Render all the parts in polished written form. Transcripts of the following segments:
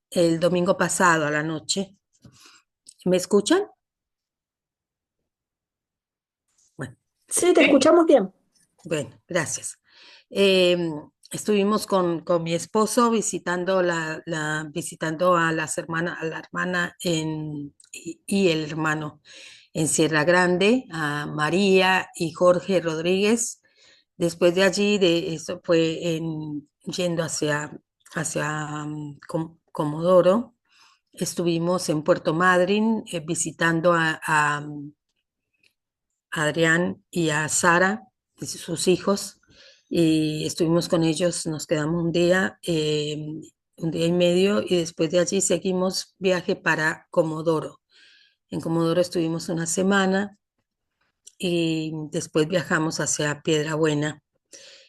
el domingo pasado a la noche. ¿Me escuchan? Bueno, Sí, te escuchamos bien. bueno, gracias. Estuvimos con mi esposo visitando visitando a la hermana y el hermano en Sierra Grande, a María y Jorge Rodríguez. Después de allí, de eso fue yendo hacia Comodoro. Estuvimos en Puerto Madryn visitando a Adrián y a Sara, sus hijos, y estuvimos con ellos, nos quedamos un día y medio, y después de allí seguimos viaje para Comodoro. En Comodoro estuvimos una semana y después viajamos hacia Piedrabuena.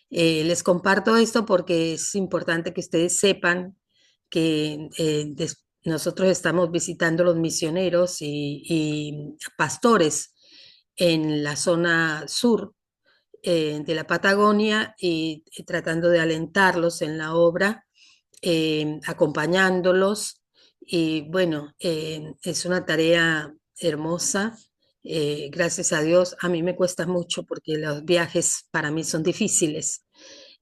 Les comparto esto porque es importante que ustedes sepan que nosotros estamos visitando los misioneros y pastores en la zona sur de la Patagonia y tratando de alentarlos en la obra, acompañándolos. Y bueno, es una tarea hermosa. Gracias a Dios, a mí me cuesta mucho porque los viajes para mí son difíciles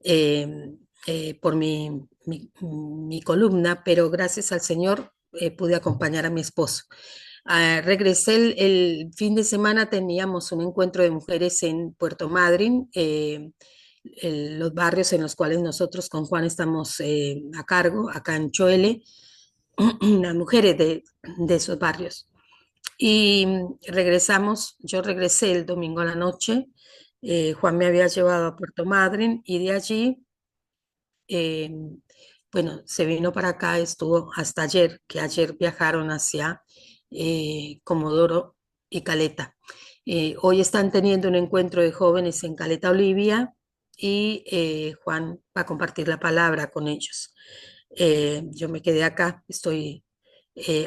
eh, por mi columna, pero gracias al Señor pude acompañar a mi esposo. Regresé el fin de semana, teníamos un encuentro de mujeres en Puerto Madryn, los barrios en los cuales nosotros con Juan estamos a cargo, acá en Choele, las mujeres de esos barrios. Y yo regresé el domingo a la noche, Juan me había llevado a Puerto Madryn y de allí, eh, bueno, se vino para acá, estuvo hasta ayer, que ayer viajaron hacia Comodoro y Caleta. Hoy están teniendo un encuentro de jóvenes en Caleta, Olivia, y Juan va a compartir la palabra con ellos. Yo me quedé acá, estoy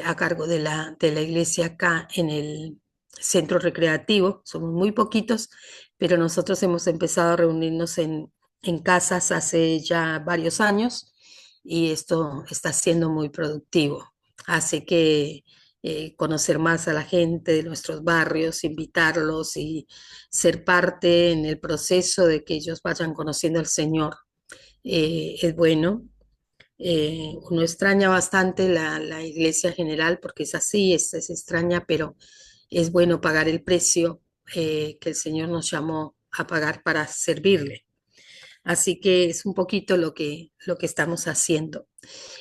a cargo de la iglesia acá en el centro recreativo, somos muy poquitos, pero nosotros hemos empezado a reunirnos en casas hace ya varios años y esto está siendo muy productivo. Hace que conocer más a la gente de nuestros barrios, invitarlos y ser parte en el proceso de que ellos vayan conociendo al Señor. Es bueno. Uno extraña bastante la iglesia general porque es así, es extraña, pero es bueno pagar el precio que el Señor nos llamó a pagar para servirle. Así que es un poquito lo que estamos haciendo.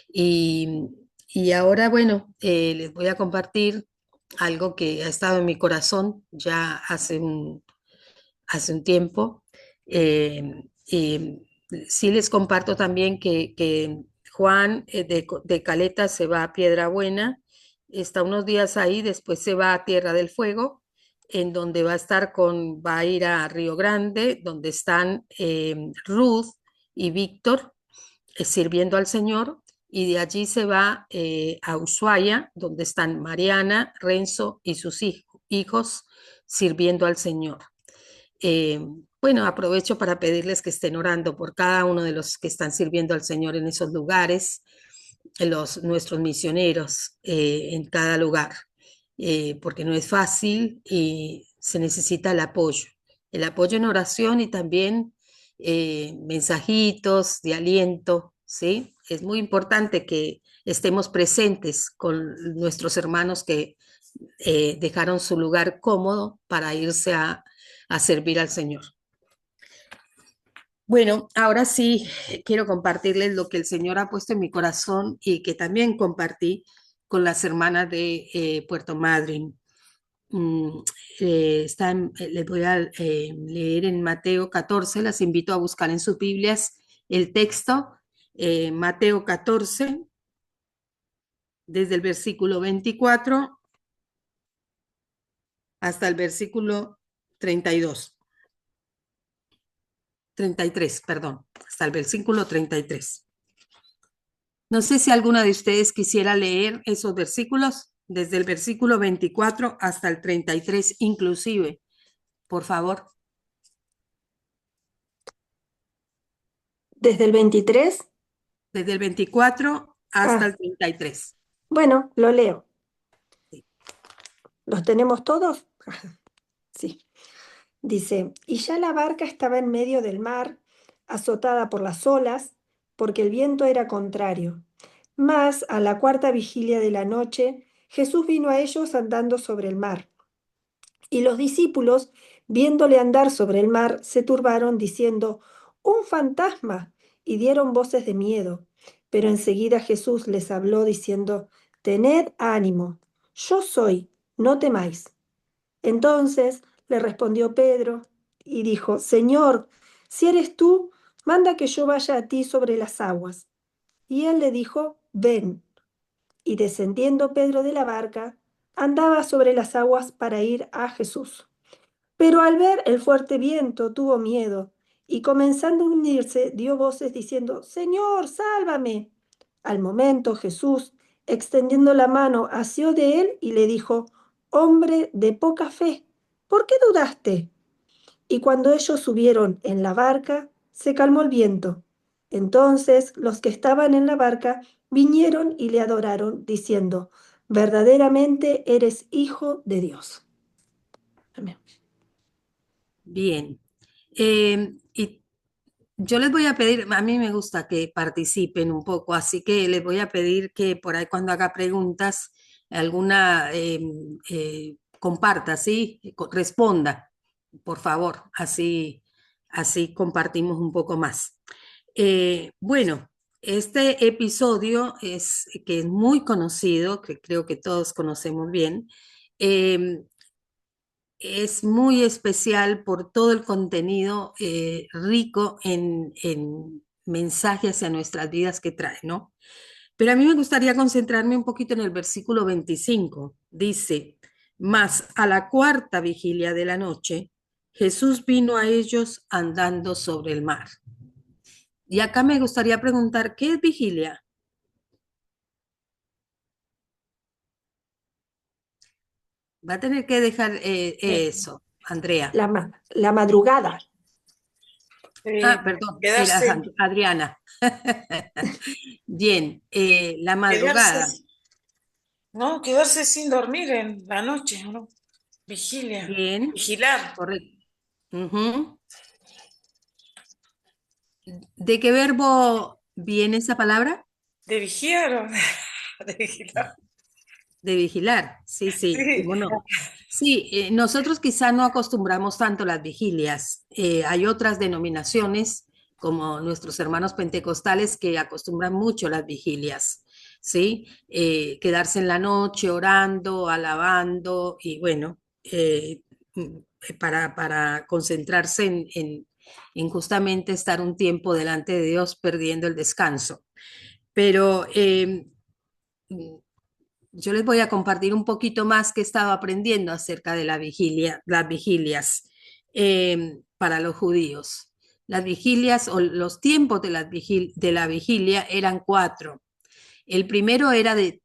Y, y ahora, bueno, les voy a compartir algo que ha estado en mi corazón ya hace un tiempo. Y sí les comparto también que Juan de Caleta se va a Piedrabuena, está unos días ahí, después se va a Tierra del Fuego, en donde va a ir a Río Grande, donde están Ruth y Víctor sirviendo al Señor, y de allí se va a Ushuaia, donde están Mariana, Renzo y sus hijos sirviendo al Señor. Eh, bueno, aprovecho para pedirles que estén orando por cada uno de los que están sirviendo al Señor en esos lugares, nuestros misioneros en cada lugar, porque no es fácil y se necesita el apoyo en oración y también mensajitos de aliento, ¿sí? Es muy importante que estemos presentes con nuestros hermanos que dejaron su lugar cómodo para irse a servir al Señor. Bueno, ahora sí quiero compartirles lo que el Señor ha puesto en mi corazón y que también compartí con las hermanas de Puerto Madryn. Mm, les voy a leer en Mateo 14, las invito a buscar en sus Biblias el texto, Mateo 14, desde el versículo 24 hasta el versículo 32. 33, perdón, hasta el versículo 33. No sé si alguna de ustedes quisiera leer esos versículos, desde el versículo 24 hasta el 33 inclusive, por favor. Desde el 23. desde el 24 hasta Ah, el 33. bueno, lo leo. Sí. ¿Los tenemos todos? Sí. Dice, y ya la barca estaba en medio del mar, azotada por las olas, porque el viento era contrario. Mas a la cuarta vigilia de la noche, Jesús vino a ellos andando sobre el mar. Y los discípulos, viéndole andar sobre el mar, se turbaron, diciendo, un fantasma, y dieron voces de miedo. Pero enseguida Jesús les habló, diciendo, tened ánimo, yo soy, no temáis. Entonces le respondió Pedro y dijo, Señor, si eres tú, manda que yo vaya a ti sobre las aguas. Y él le dijo, ven. Y descendiendo Pedro de la barca, andaba sobre las aguas para ir a Jesús. Pero al ver el fuerte viento tuvo miedo y comenzando a hundirse dio voces diciendo, Señor, sálvame. Al momento Jesús, extendiendo la mano, asió de él y le dijo, hombre de poca fe, ¿por qué dudaste? Y cuando ellos subieron en la barca, se calmó el viento. Entonces los que estaban en la barca vinieron y le adoraron, diciendo, verdaderamente eres hijo de Dios. Amén. Bien. Y yo les voy a pedir, a mí me gusta que participen un poco, así que les voy a pedir que por ahí cuando haga preguntas, alguna comparta, ¿sí? Responda, por favor, así compartimos un poco más. Bueno, este episodio es que es muy conocido, que creo que todos conocemos bien. eh, es muy especial por todo el contenido rico en mensajes hacia nuestras vidas que trae, ¿no? Pero a mí me gustaría concentrarme un poquito en el versículo 25. Dice, mas a la cuarta vigilia de la noche, Jesús vino a ellos andando sobre el mar. Y acá me gustaría preguntar, ¿qué es vigilia? Va a tener que dejar Eh, eso, Andrea. La madrugada. Ah, perdón, era Quedarse, Adriana. Bien, la quedarse, madrugada. ¿no? Quedarse sin dormir en la noche, ¿no? Vigilia, Bien, vigilar, correcto. Ujú. ¿De qué verbo viene esa palabra? de vigiar o de vigilar. De vigilar. Sí, sí, Sí, cómo no. Sí, nosotros quizá no acostumbramos tanto las vigilias. Hay otras denominaciones, como nuestros hermanos pentecostales, que acostumbran mucho las vigilias, ¿sí? Quedarse en la noche orando, alabando y bueno, para concentrarse en justamente estar un tiempo delante de Dios perdiendo el descanso. Pero yo les voy a compartir un poquito más que he estado aprendiendo acerca de la vigilia, las vigilias para los judíos. Las vigilias o los tiempos de la vigilia eran cuatro. El primero era de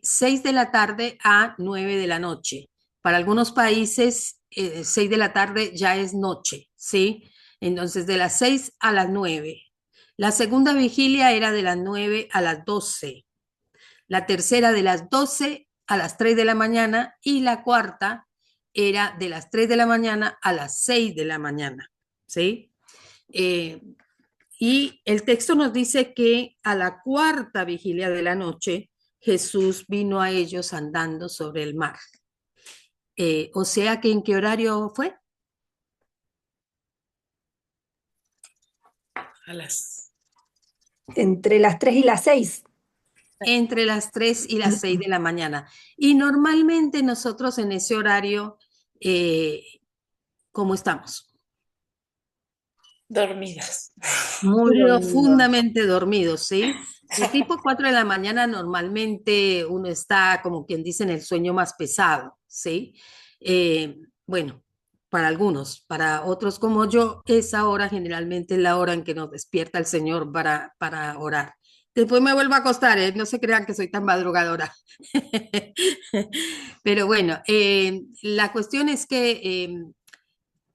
6 de la tarde a 9 de la noche. Para algunos países, 6 de la tarde ya es noche, ¿sí? Entonces, de las 6 a las 9. La segunda vigilia era de las 9 a las 12. La tercera de las 12 a las 3 de la mañana y la cuarta era de las 3 de la mañana a las 6 de la mañana, ¿sí? Eh, y el texto nos dice que a la cuarta vigilia de la noche Jesús vino a ellos andando sobre el mar. O sea que ¿en qué horario fue? a las Entre las 3 y las 6. Entre las 3 y las 6 de la mañana. Y normalmente nosotros en ese horario, eh, ¿cómo estamos? dormidas. Muy Muy dormido. profundamente dormido, ¿sí? De tipo 4 de la mañana normalmente uno está, como quien dice, en el sueño más pesado, ¿sí? Bueno, para algunos, para otros como yo, esa hora generalmente es la hora en que nos despierta el Señor para orar. Después me vuelvo a acostar, ¿eh? No se crean que soy tan madrugadora. Pero bueno, la cuestión es que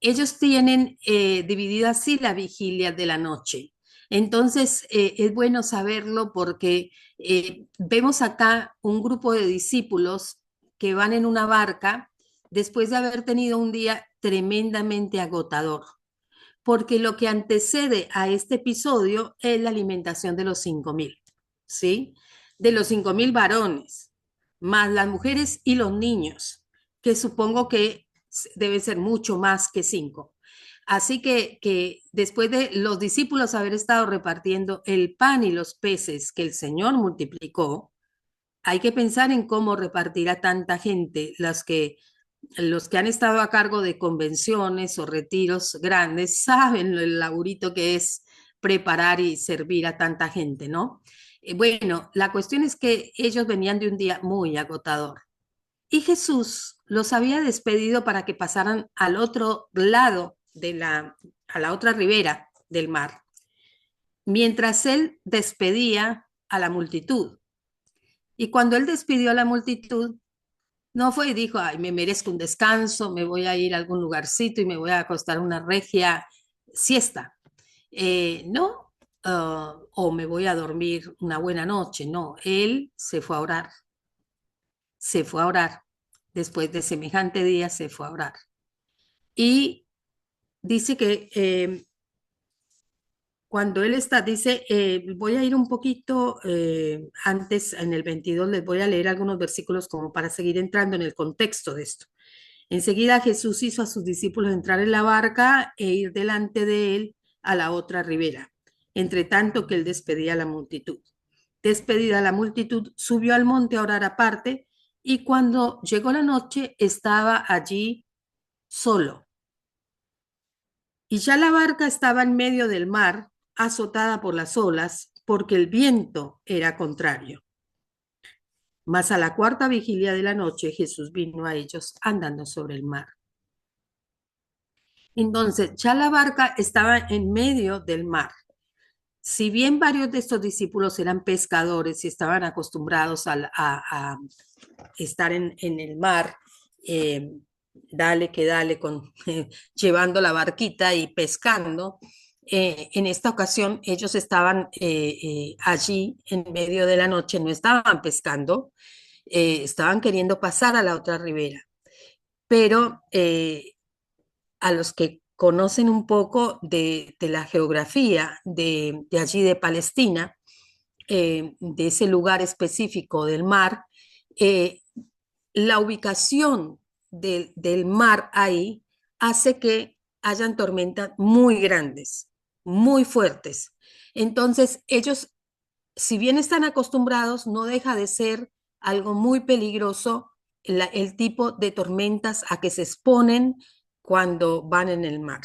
ellos tienen dividida así la vigilia de la noche. Entonces, es bueno saberlo porque vemos acá un grupo de discípulos que van en una barca después de haber tenido un día tremendamente agotador, porque lo que antecede a este episodio es la alimentación de los 5.000, ¿sí? De los 5.000 varones, más las mujeres y los niños, que supongo que debe ser mucho más que 5. Así que después de los discípulos haber estado repartiendo el pan y los peces que el Señor multiplicó, hay que pensar en cómo repartir a tanta gente. Los que han estado a cargo de convenciones o retiros grandes saben el laburito que es preparar y servir a tanta gente, ¿no? Bueno, la cuestión es que ellos venían de un día muy agotador y Jesús los había despedido para que pasaran al otro lado a la otra ribera del mar, mientras él despedía a la multitud. Y cuando él despidió a la multitud, no fue y dijo, ay, me merezco un descanso, me voy a ir a algún lugarcito y me voy a acostar una regia siesta. No, o me voy a dormir una buena noche. No, él se fue a orar, se fue a orar. Después de semejante día se fue a orar. Y dice que cuando él está, dice, voy a ir un poquito antes, en el 22, les voy a leer algunos versículos como para seguir entrando en el contexto de esto. Enseguida Jesús hizo a sus discípulos entrar en la barca e ir delante de él a la otra ribera, entre tanto que él despedía a la multitud. Despedida la multitud, subió al monte a orar aparte y cuando llegó la noche estaba allí solo. Y ya la barca estaba en medio del mar, azotada por las olas, porque el viento era contrario. Mas a la cuarta vigilia de la noche Jesús vino a ellos andando sobre el mar. Entonces, ya la barca estaba en medio del mar. Si bien varios de estos discípulos eran pescadores y estaban acostumbrados a estar en el mar, eh, dale que dale, llevando la barquita y pescando, en esta ocasión ellos estaban allí en medio de la noche, no estaban pescando, estaban queriendo pasar a la otra ribera, pero a los que conocen un poco de la geografía de allí de Palestina, de ese lugar específico del mar, eh, la ubicación del mar ahí hace que hayan tormentas muy grandes, muy fuertes. Entonces, ellos, si bien están acostumbrados, no deja de ser algo muy peligroso el tipo de tormentas a que se exponen cuando van en el mar.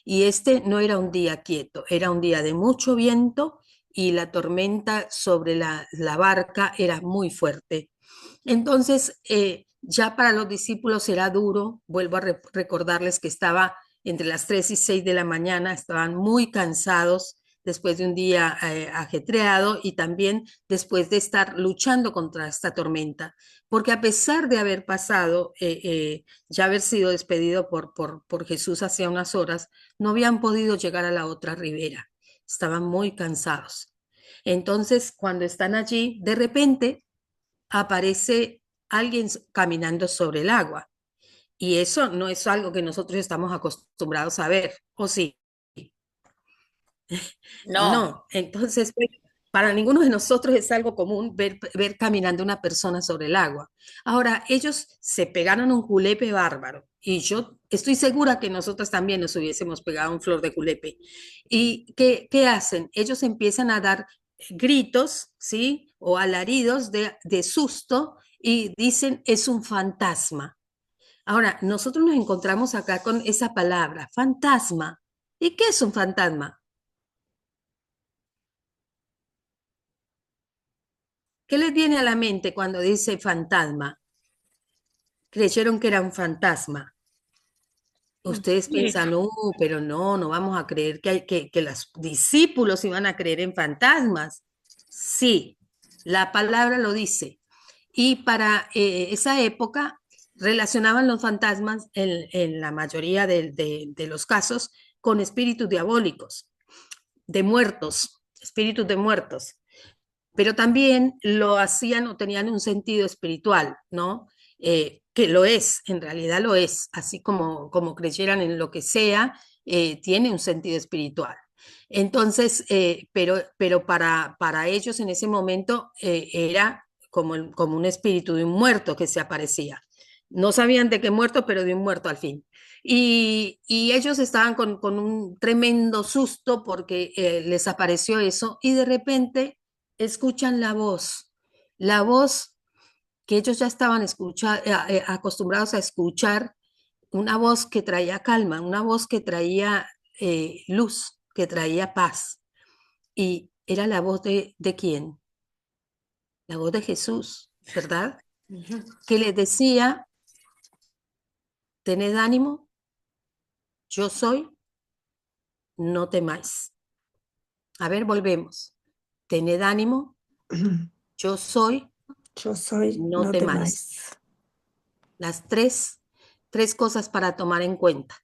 Y este no era un día quieto, era un día de mucho viento y la tormenta sobre la barca era muy fuerte. Entonces, ya para los discípulos era duro. Vuelvo a recordarles que estaba entre las 3 y 6 de la mañana, estaban muy cansados después de un día ajetreado y también después de estar luchando contra esta tormenta, porque a pesar de haber pasado, ya haber sido despedido por Jesús hace unas horas, no habían podido llegar a la otra ribera, estaban muy cansados. Entonces, cuando están allí, de repente aparece alguien caminando sobre el agua. Y eso no es algo que nosotros estamos acostumbrados a ver, ¿o sí? No, No. Entonces, pues, para ninguno de nosotros es algo común ver caminando una persona sobre el agua. Ahora, ellos se pegaron un julepe bárbaro y yo estoy segura que nosotros también nos hubiésemos pegado un flor de julepe. ¿Y qué hacen? Ellos empiezan a dar gritos, ¿sí? O alaridos de susto y dicen, es un fantasma. Ahora, nosotros nos encontramos acá con esa palabra, fantasma. ¿Y qué es un fantasma? ¿Qué les viene a la mente cuando dice fantasma? Creyeron que era un fantasma. un Ustedes espíritu. piensan, no, pero no, no vamos a creer que los discípulos iban a creer en fantasmas. Sí, la palabra lo dice. Y para esa época relacionaban los fantasmas en la mayoría de los casos con espíritus diabólicos. de muertos, espíritus de muertos, pero también lo hacían o tenían un sentido espiritual, ¿no? Que lo es, en realidad lo es, así como creyeran en lo que sea, tiene un sentido espiritual. Entonces, pero para ellos en ese momento era como un espíritu de un muerto que se aparecía. No sabían de qué muerto, pero de un muerto al fin. Y ellos estaban con un tremendo susto porque les apareció eso y de repente escuchan la voz que ellos ya estaban acostumbrados a escuchar, una voz que traía calma, una voz que traía luz, que traía paz. Y era la voz ¿de quién? La voz de Jesús, ¿verdad? Ujú. Que les decía, tened ánimo, yo soy, no temáis. A ver, volvemos. Tened ánimo, yo soy, Yo soy, no no temáis. temáis. Las tres cosas para tomar en cuenta.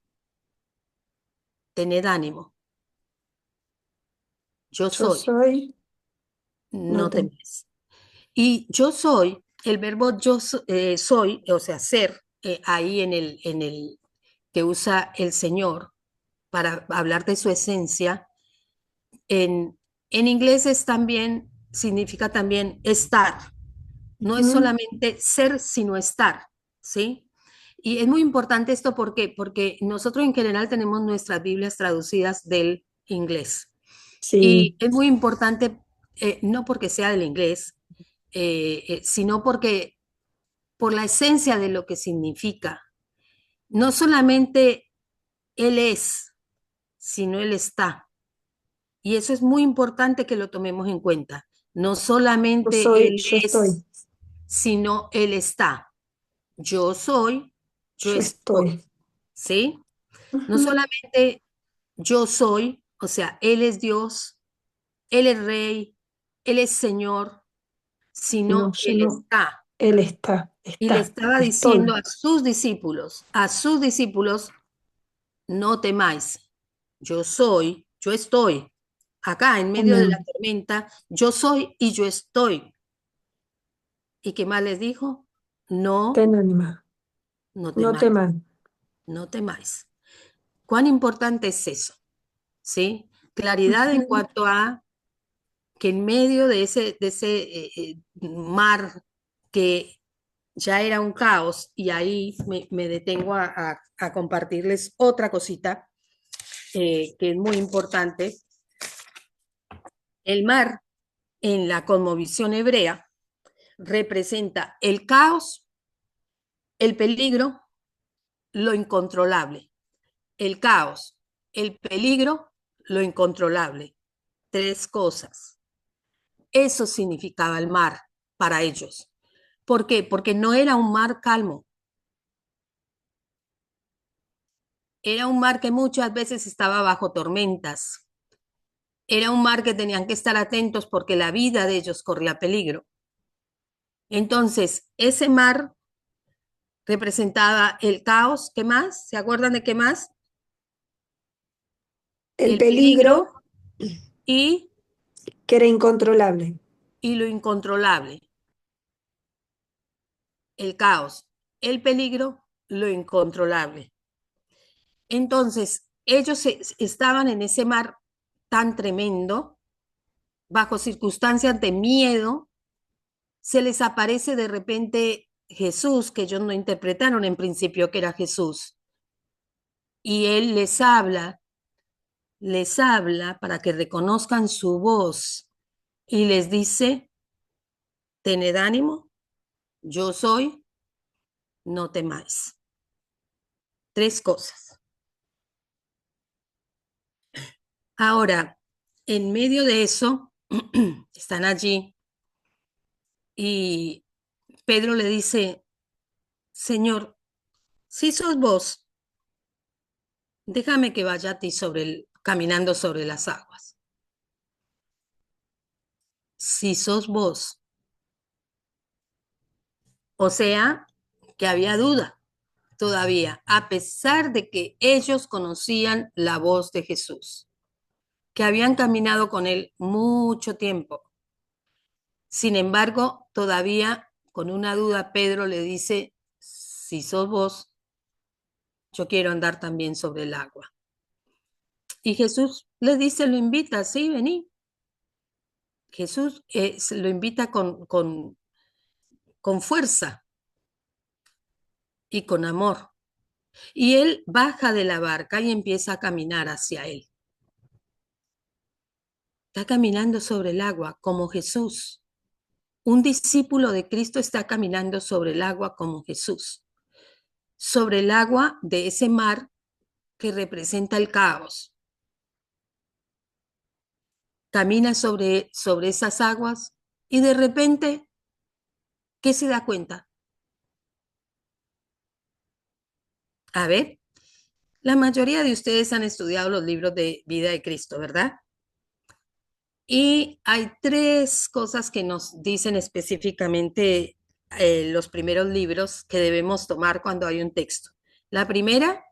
Tened ánimo, yo Yo soy, soy, no no temáis. temáis. Y yo soy, el verbo soy, o sea, ser, ahí en el que usa el Señor para hablar de su esencia, en inglés es también, significa también estar. No es Ujú. solamente ser, sino estar, ¿sí? Y es muy importante esto porque nosotros en general tenemos nuestras Biblias traducidas del inglés. Y Sí, es muy importante, no porque sea del inglés, sino porque por la esencia de lo que significa. No solamente Él es, sino Él está. Y eso es muy importante que lo tomemos en cuenta. No yo solamente soy, Él yo es, estoy, sino Él está. Yo soy, yo yo estoy, estoy. ¿sí? No Ujú. solamente yo soy, o sea, Él es Dios, Él es Rey, Él es Señor, No, sino yo Él no. está. Él está, Y le está, estaba diciendo estoy. a sus discípulos, no temáis, yo soy, yo estoy. Acá en medio de la Amén. tormenta, yo soy y yo estoy. ¿Y qué más les dijo? No, Ten ánima, no no temáis, teman. no temáis. ¿Cuán importante es eso? ¿Sí? Claridad en Ujú. cuanto a que en medio de ese mar que ya era un caos, y ahí me detengo a compartirles otra cosita que es muy importante. El mar en la cosmovisión hebrea representa el caos, el peligro, lo incontrolable. El caos, el peligro, lo incontrolable. Tres cosas. Eso significaba el mar para ellos. ¿Por qué? Porque no era un mar calmo. Era un mar que muchas veces estaba bajo tormentas. Era un mar que tenían que estar atentos porque la vida de ellos corría peligro. Entonces, ese mar representaba el caos. ¿Qué más? ¿Se acuerdan de qué más? El El peligro peligro, y, que era incontrolable. y lo incontrolable. El caos, el peligro, lo incontrolable. Entonces, ellos estaban en ese mar tan tremendo, bajo circunstancias de miedo, se les aparece de repente Jesús, que ellos no interpretaron en principio que era Jesús, y él les habla para que reconozcan su voz y les dice, tened ánimo, yo soy, no temáis. Tres cosas. Ahora, en medio de eso, están allí y Pedro le dice, Señor, si sos vos, déjame que vaya a ti caminando sobre las aguas. Si sos vos. O sea, que había duda todavía, a pesar de que ellos conocían la voz de Jesús. que habían caminado con él mucho tiempo. Sin embargo, todavía con una duda, Pedro le dice, si sos vos, yo quiero andar también sobre el agua. Y Jesús le dice, lo invita, sí, vení. Jesús lo invita con fuerza y con amor. Y él baja de la barca y empieza a caminar hacia él. Está caminando sobre el agua como Jesús. Un discípulo de Cristo está caminando sobre el agua como Jesús. Sobre el agua de ese mar que representa el caos. Camina sobre esas aguas y de repente, ¿qué se da cuenta? A ver, la mayoría de ustedes han estudiado los libros de vida de Cristo, ¿verdad? Y hay tres cosas que nos dicen específicamente los primeros libros que debemos tomar cuando hay un texto. La primera,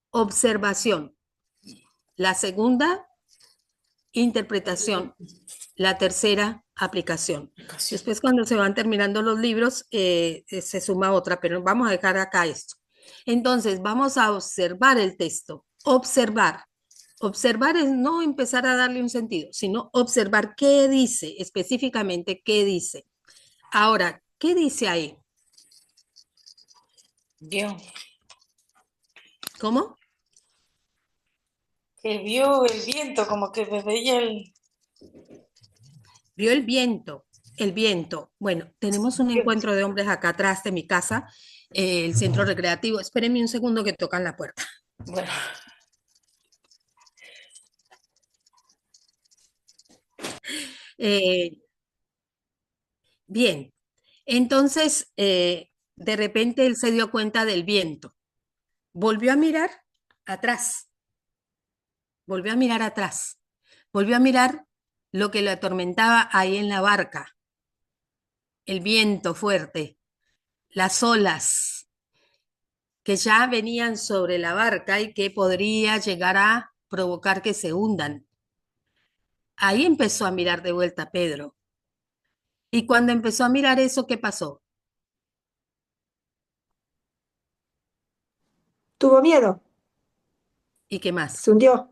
observación. La segunda, interpretación. La tercera, aplicación. Después, cuando se van terminando los libros, se suma otra, pero vamos a dejar acá esto. Entonces, vamos a observar el texto. Observar. Observar es no empezar a darle un sentido, sino observar qué dice, específicamente qué dice. Ahora, ¿qué dice ahí? Vio, ¿Cómo? que vio el viento, como que veía el... Vio el viento, el viento. Bueno, tenemos un encuentro de hombres acá atrás de mi casa, el centro recreativo. Espérenme un segundo que tocan la puerta. Bueno, Eh, bien, entonces de repente él se dio cuenta del viento. Volvió a mirar atrás, volvió a mirar atrás, volvió a mirar lo que lo atormentaba ahí en la barca, el viento fuerte, las olas que ya venían sobre la barca y que podría llegar a provocar que se hundan. Ahí empezó a mirar de vuelta Pedro. Y cuando empezó a mirar eso, ¿qué pasó? Tuvo miedo, ¿Y qué se más? hundió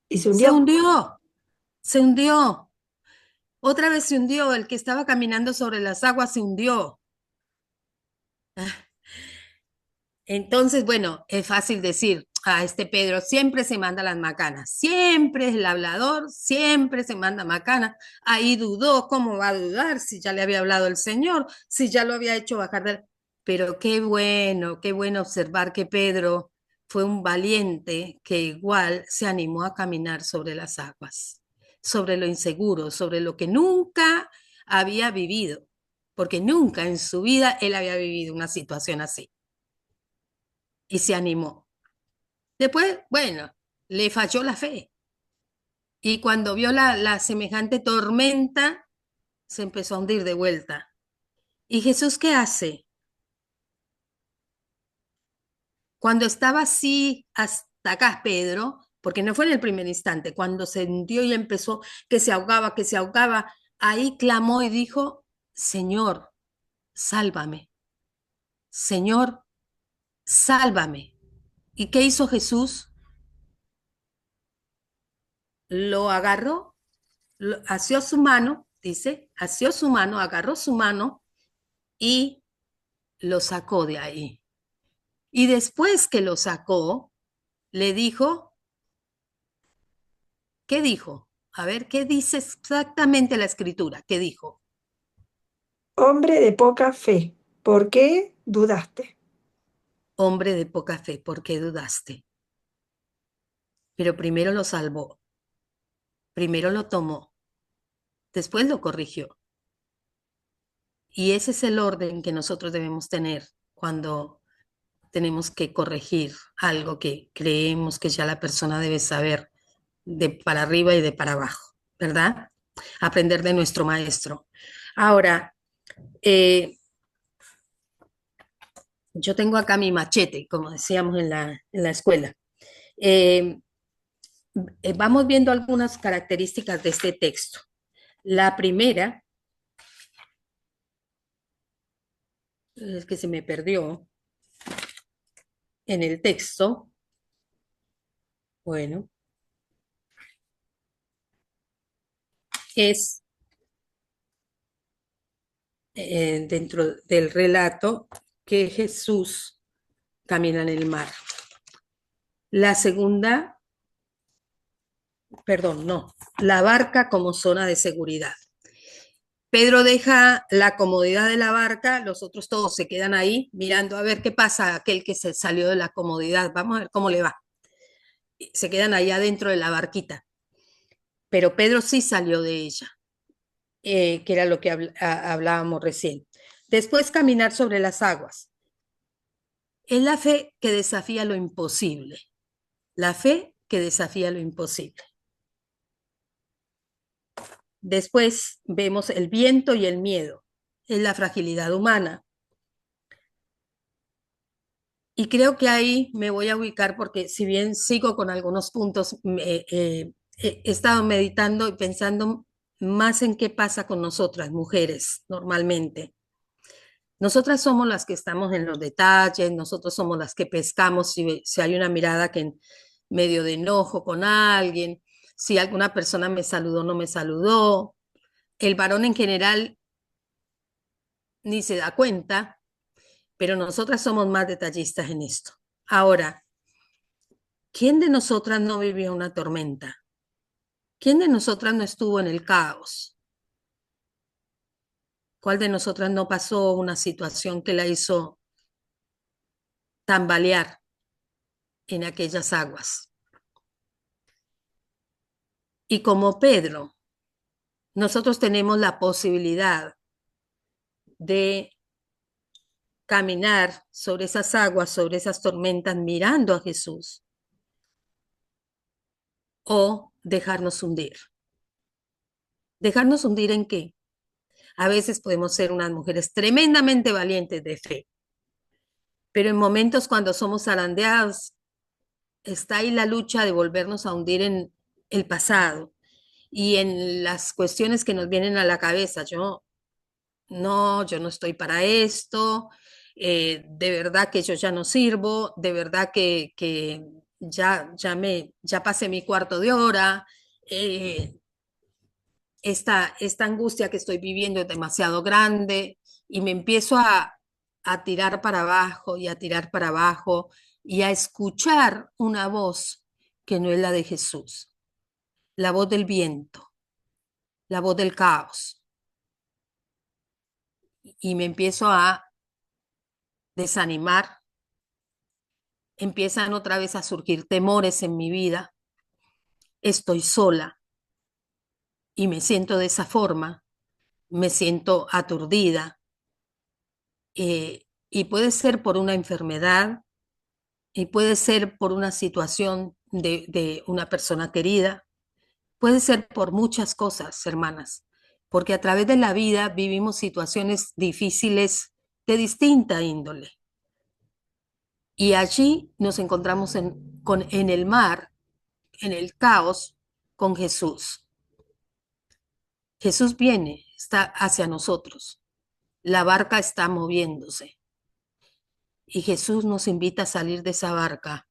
y se Se hundió. hundió, se hundió. Otra vez se hundió. El que estaba caminando sobre las aguas se hundió. Entonces, bueno, es fácil decir, este Pedro siempre se manda las macanas, siempre es el hablador, siempre se manda macanas. Ahí dudó, ¿cómo va a dudar si ya le había hablado el Señor, si ya lo había hecho bajar del... Pero qué bueno observar que Pedro fue un valiente que igual se animó a caminar sobre las aguas, sobre lo inseguro, sobre lo que nunca había vivido, porque nunca en su vida él había vivido una situación así y se animó. Después, bueno, le falló la fe. Y cuando vio la semejante tormenta, se empezó a hundir de vuelta. ¿Y Jesús qué hace? Cuando estaba así hasta acá Pedro, porque no fue en el primer instante, cuando se hundió y empezó que se ahogaba, ahí clamó y dijo, Señor, sálvame. Señor, sálvame. ¿Y qué hizo Jesús? Lo agarró, asió su mano, dice, asió su mano, agarró su mano y lo sacó de ahí. Y después que lo sacó, le dijo, ¿qué dijo? A ver, ¿qué dice exactamente la escritura? ¿Qué dijo? Hombre de poca fe, ¿por qué dudaste? Hombre de poca fe, ¿por qué dudaste? Pero primero lo salvó, primero lo tomó, después lo corrigió. Y ese es el orden que nosotros debemos tener cuando tenemos que corregir algo que creemos que ya la persona debe saber de para arriba y de para abajo, ¿verdad? Aprender de nuestro maestro. Ahora, yo tengo acá mi machete, como decíamos en la escuela. Eh, Vamos viendo algunas características de este texto. La primera es que se me perdió en el texto. Bueno, es dentro del relato que Jesús camina en el mar. La segunda, perdón, no, la barca como zona de seguridad. Pedro deja la comodidad de la barca, los otros todos se quedan ahí mirando a ver qué pasa aquel que se salió de la comodidad, vamos a ver cómo le va. Se quedan ahí adentro de la barquita, pero Pedro sí salió de ella, que era lo que hablábamos recién. Después caminar sobre las aguas. Es la fe que desafía lo imposible, la fe que desafía lo imposible. Después vemos el viento y el miedo, es la fragilidad humana. Y creo que ahí me voy a ubicar porque si bien sigo con algunos puntos, he estado meditando y pensando más en qué pasa con nosotras, mujeres, normalmente. Nosotras somos las que estamos en los detalles, nosotros somos las que pescamos si hay una mirada que en medio de enojo con alguien, si alguna persona me saludó o no me saludó. El varón en general ni se da cuenta, pero nosotras somos más detallistas en esto. Ahora, ¿quién de nosotras no vivió una tormenta? ¿Quién de nosotras no estuvo en el caos? ¿Cuál de nosotras no pasó una situación que la hizo tambalear en aquellas aguas? Y como Pedro, nosotros tenemos la posibilidad de caminar sobre esas aguas, sobre esas tormentas, mirando a Jesús o dejarnos hundir. ¿Dejarnos hundir en qué? A veces podemos ser unas mujeres tremendamente valientes de fe, pero en momentos cuando somos zarandeadas, está ahí la lucha de volvernos a hundir en el pasado y en las cuestiones que nos vienen a la cabeza. Yo no estoy para esto, de verdad que yo ya no sirvo, de verdad que ya pasé mi cuarto de hora, eh, esta angustia que estoy viviendo es demasiado grande y me empiezo a tirar para abajo y a tirar para abajo y a escuchar una voz que no es la de Jesús, la voz del viento, la voz del caos. Y me empiezo a desanimar, empiezan otra vez a surgir temores en mi vida, estoy sola y me siento de esa forma, me siento aturdida, y puede ser por una enfermedad, y puede ser por una situación de una persona querida, puede ser por muchas cosas, hermanas, porque a través de la vida vivimos situaciones difíciles de distinta índole. Y allí nos encontramos en el mar, en el caos, con Jesús. Jesús viene, está hacia nosotros. La barca está moviéndose. Y Jesús nos invita a salir de esa barca,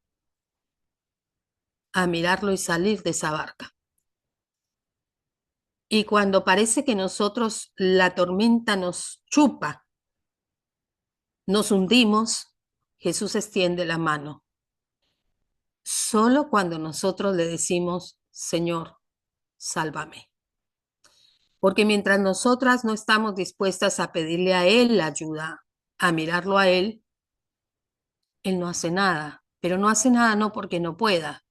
a mirarlo y salir de esa barca. Y cuando parece que nosotros la tormenta nos chupa, nos hundimos, Jesús extiende la mano. Solo cuando nosotros le decimos, Señor, sálvame. Porque mientras nosotras no estamos dispuestas a pedirle a Él la ayuda, a mirarlo a Él, Él no hace nada. Pero no hace nada no porque no pueda,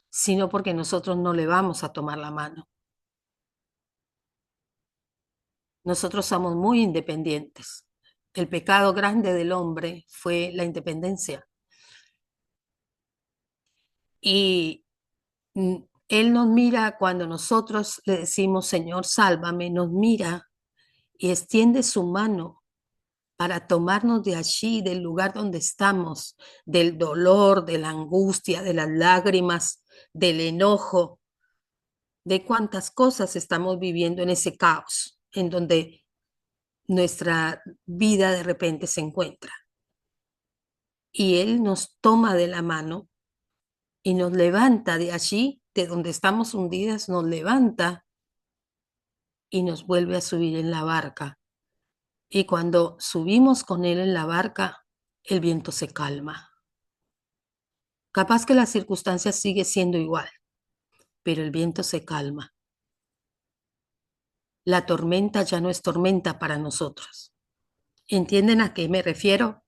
sino porque nosotros no le vamos a tomar la mano. Nosotros somos muy independientes. El pecado grande del hombre fue la independencia. Y Él nos mira cuando nosotros le decimos, Señor, sálvame, nos mira y extiende su mano para tomarnos de allí, del lugar donde estamos, del dolor, de la angustia, de las lágrimas, del enojo, de cuántas cosas estamos viviendo en ese caos, en donde nuestra vida de repente se encuentra. Y Él nos toma de la mano y nos levanta de allí, de donde estamos hundidas, nos levanta y nos vuelve a subir en la barca. Y cuando subimos con Él en la barca, el viento se calma. Capaz que la circunstancia sigue siendo igual, pero el viento se calma. La tormenta ya no es tormenta para nosotros. ¿Entienden a qué me refiero?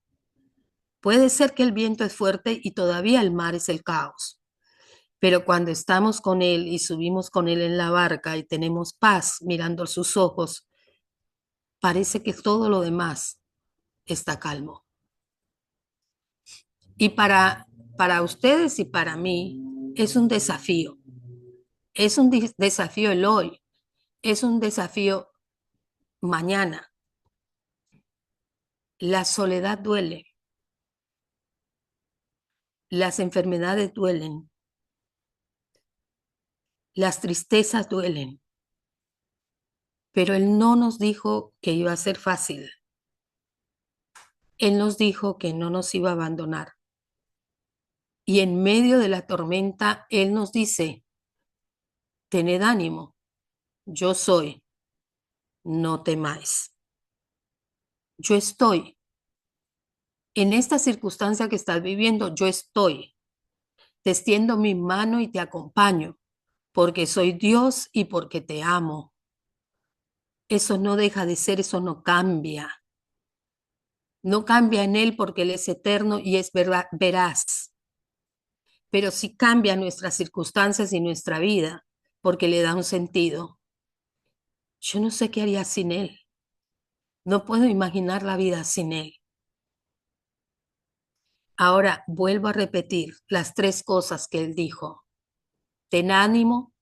Puede ser que el viento es fuerte y todavía el mar es el caos, pero cuando estamos con Él y subimos con Él en la barca y tenemos paz mirando sus ojos, parece que todo lo demás está calmo. Y para ustedes y para mí es un desafío. Es un desafío el hoy. Es un desafío mañana. La soledad duele. Las enfermedades duelen. Las tristezas duelen. Pero Él no nos dijo que iba a ser fácil. Él nos dijo que no nos iba a abandonar. Y en medio de la tormenta, Él nos dice, tened ánimo, yo soy, no temáis. Yo estoy. En esta circunstancia que estás viviendo, yo estoy. Te extiendo mi mano y te acompaño, porque soy Dios y porque te amo. Eso no deja de ser, eso no cambia. No cambia en Él porque Él es eterno y es veraz. Pero sí cambia nuestras circunstancias y nuestra vida, porque le da un sentido. Yo no sé qué haría sin Él. No puedo imaginar la vida sin Él. Ahora vuelvo a repetir las tres cosas que Él dijo. Ten ánimo,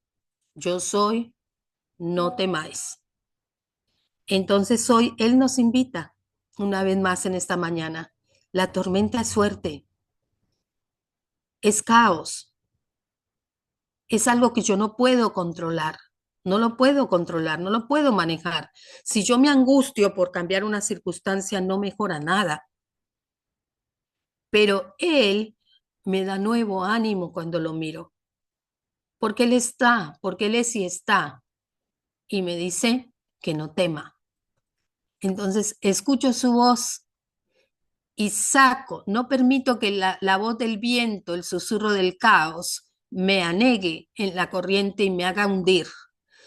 yo soy, no temáis. Entonces hoy Él nos invita una vez más en esta mañana. La tormenta es fuerte, es caos, es algo que yo no puedo controlar. No lo puedo controlar, no lo puedo manejar. Si yo me angustio por cambiar una circunstancia, no mejora nada. Pero Él me da nuevo ánimo cuando lo miro, porque Él está, porque Él es y está, y me dice que no tema. Entonces escucho su voz y saco, no permito que la voz del viento, el susurro del caos, me anegue en la corriente y me haga hundir,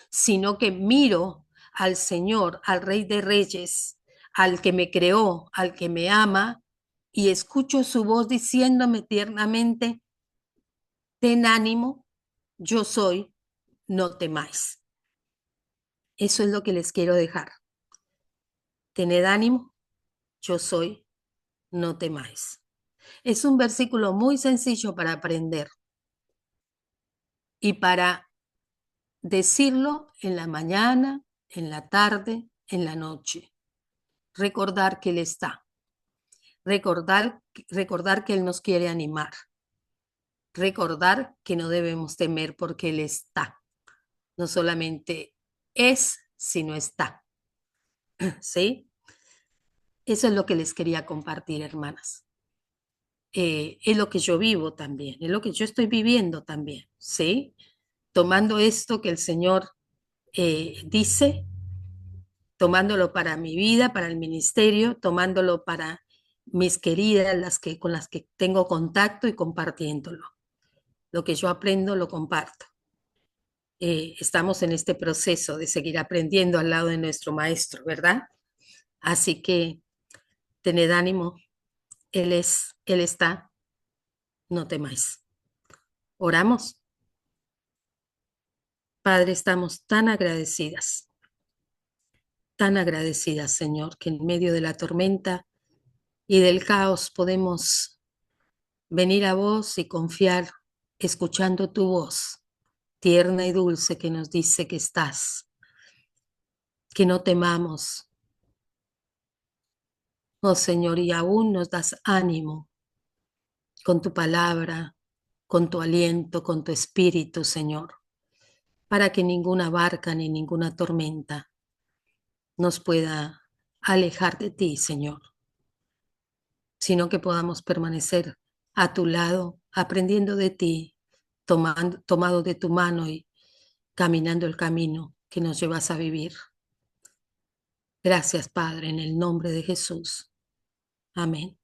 sino que miro al Señor, al Rey de Reyes, al que me creó, al que me ama, y escucho su voz diciéndome tiernamente, ten ánimo, yo soy, no temáis. Eso es lo que les quiero dejar. Tened ánimo, yo soy, no temáis. Es un versículo muy sencillo para aprender y para decirlo en la mañana, en la tarde, en la noche. Recordar que Él está. Recordar que Él nos quiere animar. Recordar que no debemos temer porque Él está. No solamente es, sino está. ¿Sí? Eso es lo que les quería compartir, hermanas. Es lo que yo vivo también, es lo que yo estoy viviendo también, ¿sí? Tomando esto que el Señor dice, tomándolo para mi vida, para el ministerio, tomándolo para mis queridas, con las que tengo contacto y compartiéndolo. Lo que yo aprendo, lo comparto. Estamos en este proceso de seguir aprendiendo al lado de nuestro maestro, ¿verdad? Así que tened ánimo, Él está, no temáis. Oramos. Padre, estamos tan agradecidas, Señor, que en medio de la tormenta y del caos podemos venir a vos y confiar escuchando tu voz tierna y dulce que nos dice que estás, que no temamos, Oh Señor, y aún nos das ánimo con tu palabra, con tu aliento, con tu espíritu, Señor, para que ninguna barca ni ninguna tormenta nos pueda alejar de ti, Señor, sino que podamos permanecer a tu lado, aprendiendo de ti, tomado de tu mano y caminando el camino que nos llevas a vivir. Gracias, Padre, en el nombre de Jesús. Amén.